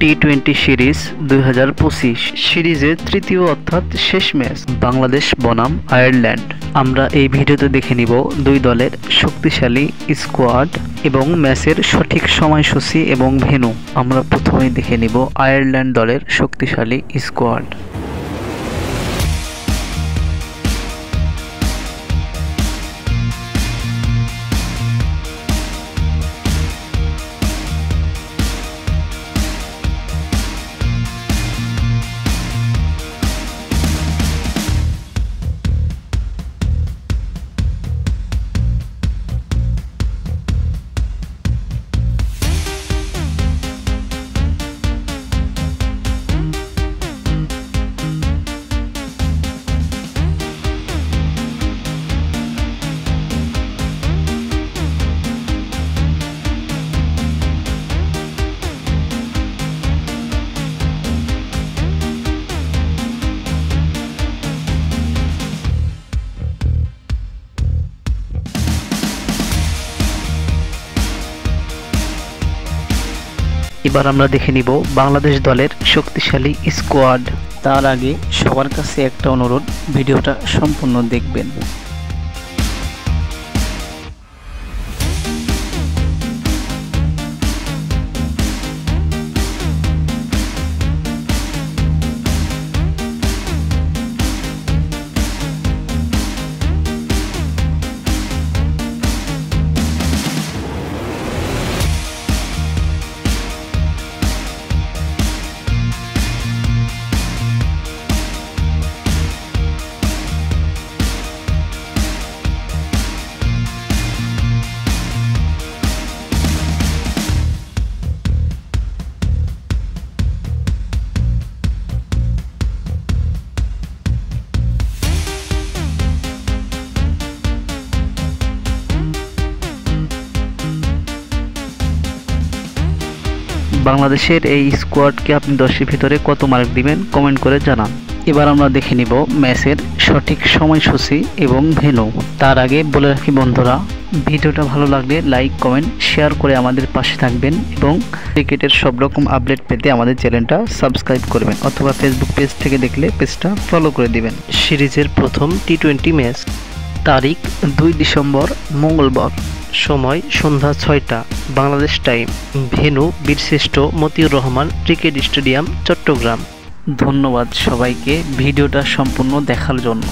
টি-20 series 2025 সিরিজের তৃতীয় অর্থাৎ শেষ ম্যাচ বাংলাদেশ বনাম আয়ারল্যান্ড। আমরা এই ভিডিওতে দেখে নিব দুই দলের শক্তিশালী স্কোয়াড এবং ম্যাচের সঠিক সময়সূচি এবং ভেন্যু। আমরা প্রথমেই দেখে নিব আয়ারল্যান্ড দলের শক্তিশালী স্কোয়াড। এবার আমরা দেখে নিব বাংলাদেশ দলের শক্তিশালী স্কোয়াড। তার আগে সবার কাছে একটা অনুরোধ, ভিডিওটা সম্পূর্ণ দেখবেন। বাংলাদেশের এই স্কোয়াডকে আপনি 10-এর ভিতরে কত মার্ক দিবেন কমেন্ট করে জানান। এবার আমরা দেখে নিব ম্যাচের সঠিক সময়সূচি এবং ভেন্যু। তার আগে বলে রাখি বন্ধুরা, ভিডিওটা ভালো লাগলে লাইক কমেন্ট শেয়ার করে আমাদের পাশে থাকবেন এবং ক্রিকেটের সব রকম আপডেট পেতে আমাদের চ্যানেলটা সাবস্ক্রাইব করবেন, অথবা ফেসবুক পেজ থেকে দেখলে পেজটা ফলো করে দিবেন। সিরিজের প্রথম টি-20 ম্যাচ, তারিখ 2 ডিসেম্বর মঙ্গলবার, সময় সন্ধ্যা 6টা বাংলাদেশ টাইম, ভেন্যু বীরশ্রেষ্ঠ মতিউর রহমান ক্রিকেট স্টেডিয়াম, চট্টগ্রাম। ধন্যবাদ সবাইকে ভিডিওটা সম্পূর্ণ দেখার জন্য।